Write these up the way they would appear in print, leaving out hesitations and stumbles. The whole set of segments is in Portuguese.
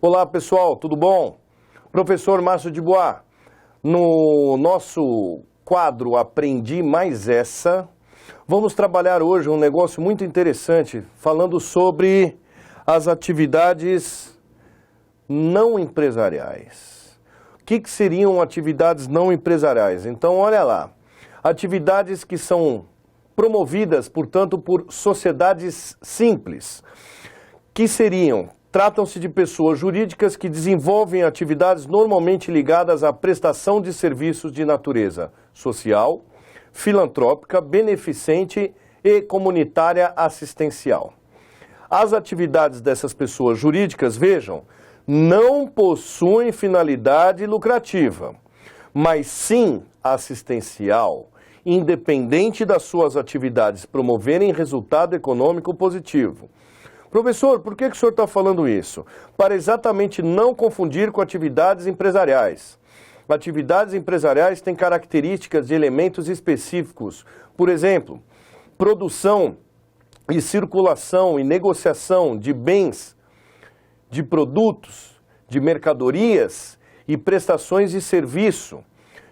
Olá pessoal, tudo bom? Professor Márcio de Bois, no nosso quadro Aprendi Mais Essa, vamos trabalhar hoje um negócio muito interessante, falando sobre as atividades não empresariais. O que seriam atividades não empresariais? Então, olha lá, atividades que são promovidas, portanto, por sociedades simples, que seriam... Tratam-se de pessoas jurídicas que desenvolvem atividades normalmente ligadas à prestação de serviços de natureza social, filantrópica, beneficente e comunitária assistencial. As atividades dessas pessoas jurídicas, vejam, não possuem finalidade lucrativa, mas sim assistencial, independente das suas atividades promoverem resultado econômico positivo. Professor, por que o senhor está falando isso? Para exatamente não confundir com atividades empresariais. Atividades empresariais têm características de elementos específicos. Por exemplo, produção e circulação e negociação de bens, de produtos, de mercadorias e prestações de serviço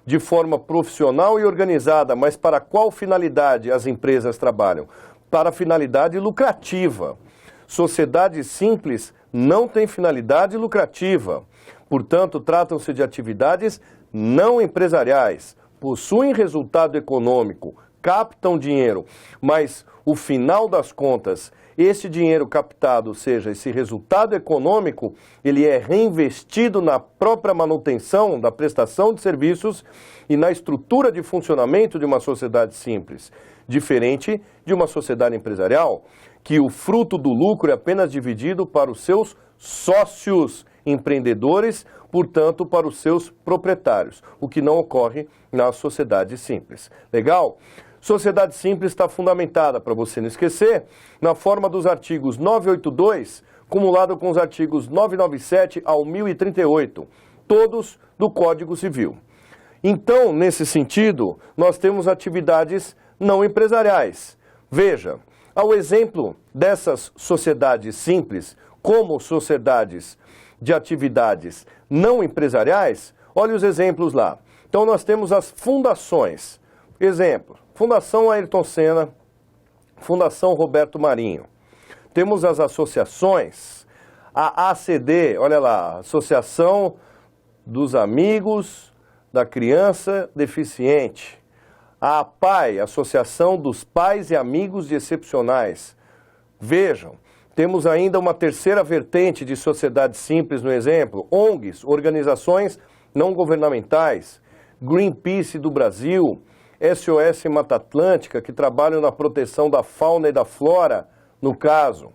de forma profissional e organizada. Mas para qual finalidade as empresas trabalham? Para finalidade lucrativa. Sociedades simples não têm finalidade lucrativa, portanto, tratam-se de atividades não empresariais, possuem resultado econômico, captam dinheiro, mas o final das contas, esse dinheiro captado, ou seja, esse resultado econômico, ele é reinvestido na própria manutenção da prestação de serviços e na estrutura de funcionamento de uma sociedade simples, diferente de uma sociedade empresarial, que o fruto do lucro é apenas dividido para os seus sócios empreendedores, portanto, para os seus proprietários, o que não ocorre na sociedade simples. Legal? Sociedade simples está fundamentada, para você não esquecer, na forma dos artigos 982, cumulado com os artigos 997 ao 1038, todos do Código Civil. Então, nesse sentido, nós temos atividades não empresariais. Veja, ao exemplo dessas sociedades simples, como sociedades de atividades não empresariais, olha os exemplos lá. Então nós temos as fundações. Exemplo, Fundação Ayrton Senna, Fundação Roberto Marinho. Temos as associações, a ACD, olha lá, Associação dos Amigos da Criança Deficiente. A APAI, Associação dos Pais e Amigos de Excepcionais. Vejam, temos ainda uma terceira vertente de sociedade simples no exemplo, ONGs, Organizações Não Governamentais, Greenpeace do Brasil, SOS Mata Atlântica, que trabalham na proteção da fauna e da flora, no caso.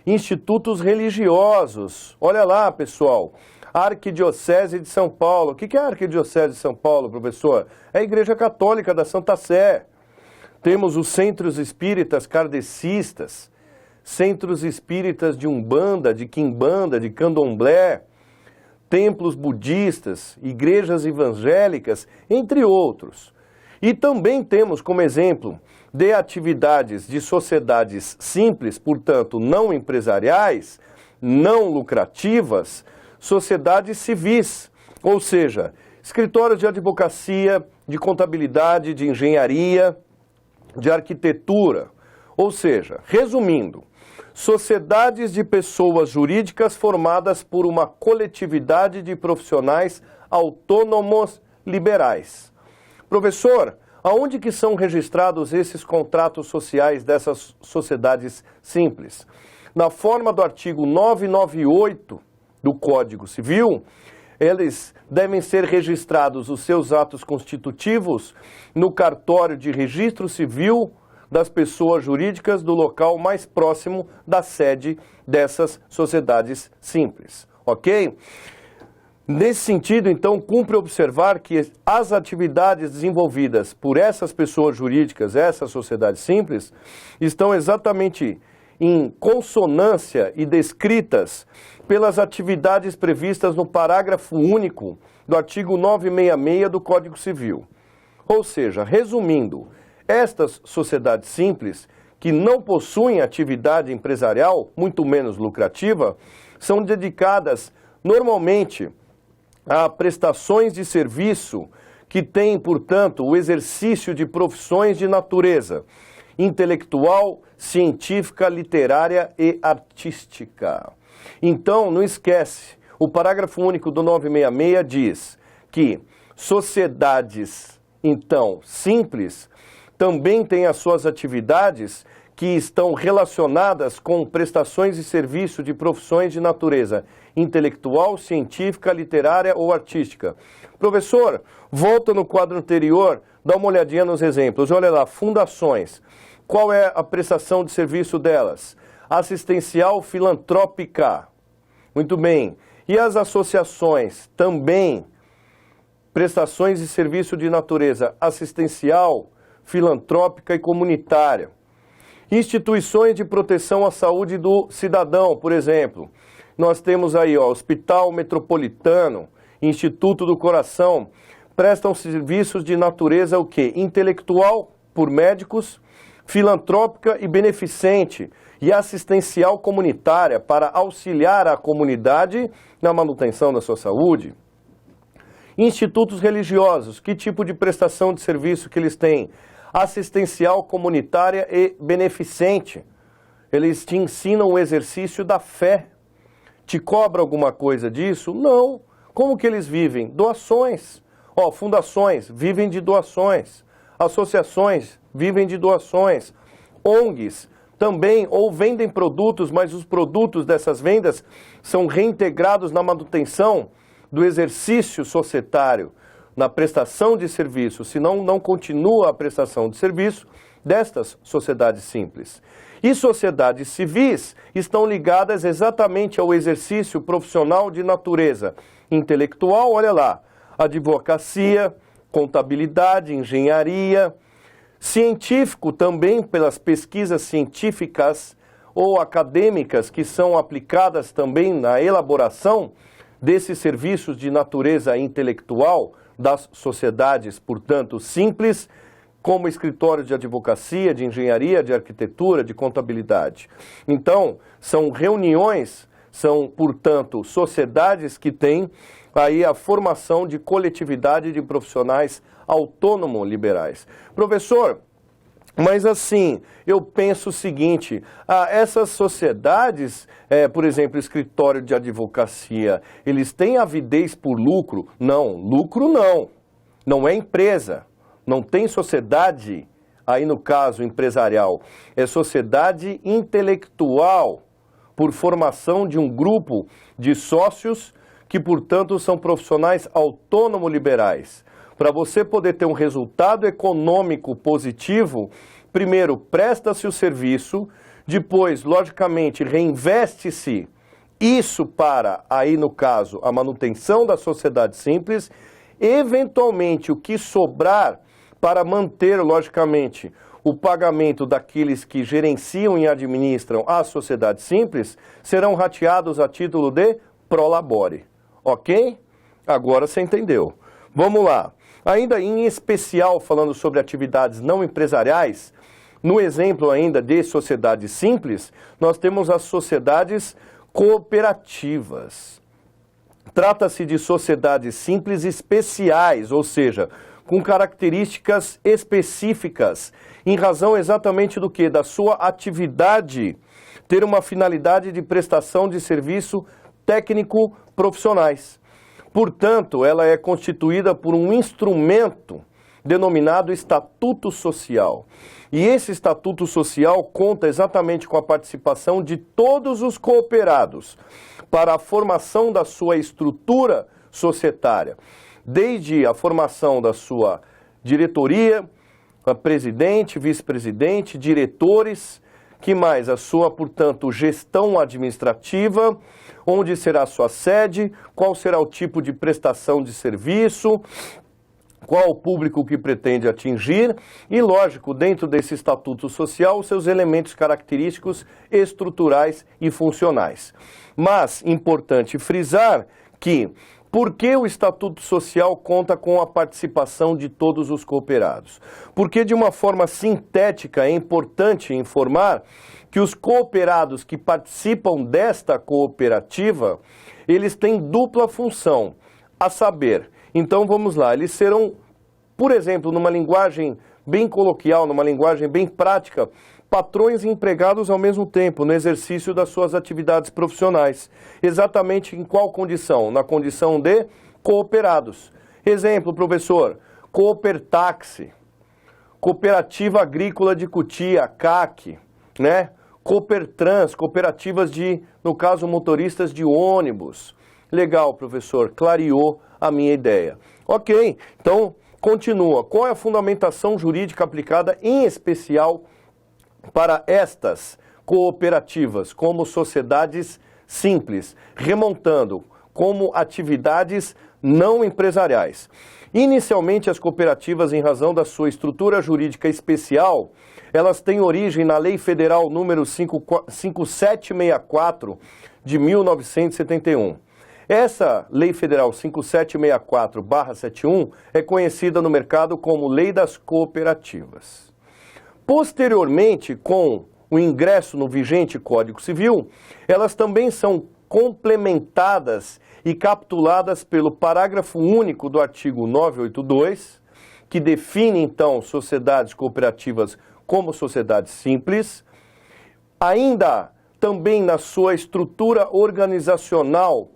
Institutos religiosos, olha lá pessoal, Arquidiocese de São Paulo. O que é a Arquidiocese de São Paulo, professor? É a Igreja Católica da Santa Sé. Temos os centros espíritas kardecistas, centros espíritas de Umbanda, de Quimbanda, de Candomblé, templos budistas, igrejas evangélicas, entre outros. E também temos como exemplo de atividades de sociedades simples, portanto não empresariais, não lucrativas, sociedades civis, ou seja, escritórios de advocacia, de contabilidade, de engenharia, de arquitetura. Ou seja, resumindo, sociedades de pessoas jurídicas formadas por uma coletividade de profissionais autônomos liberais. Professor, aonde que são registrados esses contratos sociais dessas sociedades simples? Na forma do artigo 998 do Código Civil, eles devem ser registrados os seus atos constitutivos no cartório de registro civil das pessoas jurídicas do local mais próximo da sede dessas sociedades simples, ok? Nesse sentido, então, cumpre observar que as atividades desenvolvidas por essas pessoas jurídicas, essas sociedades simples, estão exatamente em consonância e descritas pelas atividades previstas no parágrafo único do artigo 966 do Código Civil. Ou seja, resumindo, estas sociedades simples, que não possuem atividade empresarial, muito menos lucrativa, são dedicadas Normalmente, há prestações de serviço que têm, portanto, o exercício de profissões de natureza intelectual, científica, literária e artística. Então, não esquece, o parágrafo único do 966 diz que sociedades, então, simples, também têm as suas atividades que estão relacionadas com prestações de serviço de profissões de natureza intelectual, científica, literária ou artística. Professor, volta no quadro anterior, dá uma olhadinha nos exemplos. Olha lá, fundações. Qual é a prestação de serviço delas? Assistencial, filantrópica. Muito bem. E as associações? Também prestações de serviço de natureza assistencial, filantrópica e comunitária. Instituições de proteção à saúde do cidadão, por exemplo. Nós temos aí, Hospital Metropolitano, Instituto do Coração, prestam serviços de natureza o quê? Intelectual, por médicos, filantrópica e beneficente, e assistencial comunitária, para auxiliar a comunidade na manutenção da sua saúde. Institutos religiosos, que tipo de prestação de serviço que eles têm? Assistencial, comunitária e beneficente. Eles te ensinam o exercício da fé. Te cobra alguma coisa disso? Não. Como que eles vivem? Doações. Fundações vivem de doações. Associações vivem de doações. ONGs também ou vendem produtos, mas os produtos dessas vendas são reintegrados na manutenção do exercício societário, na prestação de serviço, senão não continua a prestação de serviço destas sociedades simples. E sociedades civis estão ligadas exatamente ao exercício profissional de natureza intelectual, olha lá, advocacia, contabilidade, engenharia, científico também pelas pesquisas científicas ou acadêmicas que são aplicadas também na elaboração desses serviços de natureza intelectual das sociedades, portanto, simples, como escritórios de advocacia, de engenharia, de arquitetura, de contabilidade. Então, são reuniões, são, portanto, sociedades que têm aí a formação de coletividade de profissionais autônomo-liberais. Professor, mas assim, eu penso o seguinte, essas sociedades, por exemplo, escritório de advocacia, eles têm avidez por lucro? Não, lucro não. Não é empresa, não tem sociedade, aí no caso empresarial, é sociedade intelectual, por formação de um grupo de sócios que, portanto, são profissionais autônomo-liberais. Para você poder ter um resultado econômico positivo, primeiro, presta-se o serviço, depois, logicamente, reinveste-se isso para, aí no caso, a manutenção da sociedade simples, eventualmente o que sobrar para manter, logicamente, o pagamento daqueles que gerenciam e administram a sociedade simples, serão rateados a título de prolabore. Ok? Agora você entendeu. Vamos lá. Ainda em especial falando sobre atividades não empresariais, no exemplo ainda de sociedades simples, nós temos as sociedades cooperativas. Trata-se de sociedades simples especiais, ou seja, com características específicas, em razão exatamente do que? Da sua atividade ter uma finalidade de prestação de serviço técnico profissionais. Portanto, ela é constituída por um instrumento denominado Estatuto Social. E esse Estatuto Social conta exatamente com a participação de todos os cooperados para a formação da sua estrutura societária, desde a formação da sua diretoria, presidente, vice-presidente, diretores, que mais? A sua, portanto, gestão administrativa, onde será a sua sede, qual será o tipo de prestação de serviço, qual o público que pretende atingir e, lógico, dentro desse estatuto social, os seus elementos característicos, estruturais e funcionais. Mas, importante frisar que, por que o estatuto social conta com a participação de todos os cooperados? Porque, de uma forma sintética, é importante informar que os cooperados que participam desta cooperativa, eles têm dupla função, a saber, então vamos lá, eles serão, por exemplo, numa linguagem bem coloquial, numa linguagem bem prática, patrões e empregados ao mesmo tempo, no exercício das suas atividades profissionais. Exatamente em qual condição? Na condição de cooperados. Exemplo, professor, Coopertaxi, Cooperativa Agrícola de Cotia, CAC, né? Coopertrans, cooperativas de, no caso, motoristas de ônibus. Legal, professor, clareou a minha ideia. Ok, então, continua. Qual é a fundamentação jurídica aplicada, em especial, para estas cooperativas, como sociedades simples, remontando como atividades não empresariais? Inicialmente, as cooperativas, em razão da sua estrutura jurídica especial, elas têm origem na Lei Federal número 5764 de 1971. Essa Lei Federal 5764/71 é conhecida no mercado como Lei das Cooperativas. Posteriormente, com o ingresso no vigente Código Civil, elas também são complementadas e capituladas pelo parágrafo único do artigo 982, que define, então, sociedades cooperativas como sociedades simples, ainda também na sua estrutura organizacional,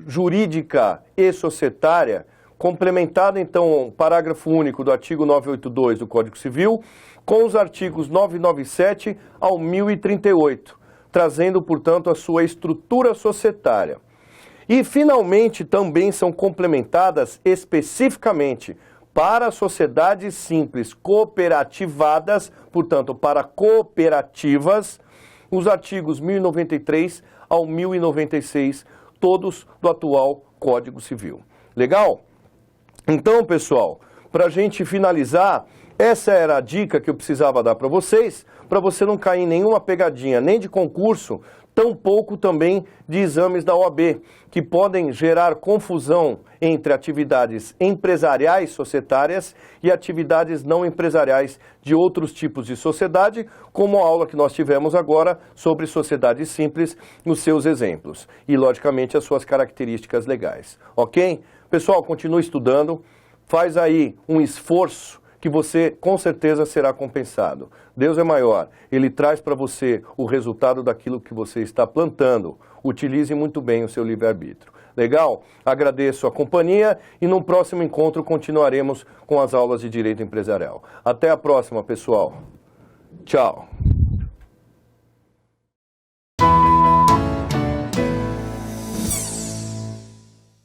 jurídica e societária, complementada, então, o parágrafo único do artigo 982 do Código Civil, com os artigos 997 ao 1038, trazendo, portanto, a sua estrutura societária. E, finalmente, também são complementadas especificamente para sociedades simples cooperativadas, portanto, para cooperativas, os artigos 1093 ao 1096, todos do atual Código Civil. Legal? Então, pessoal, para a gente finalizar, essa era a dica que eu precisava dar para você não cair em nenhuma pegadinha, nem de concurso, tampouco também de exames da OAB, que podem gerar confusão entre atividades empresariais societárias e atividades não empresariais de outros tipos de sociedade, como a aula que nós tivemos agora sobre sociedade simples, nos seus exemplos, e logicamente as suas características legais, ok? Pessoal, continue estudando, faz aí um esforço que você com certeza será compensado. Deus é maior, Ele traz para você o resultado daquilo que você está plantando. Utilize muito bem o seu livre-arbítrio. Legal? Agradeço a companhia e no próximo encontro continuaremos com as aulas de Direito Empresarial. Até a próxima, pessoal. Tchau.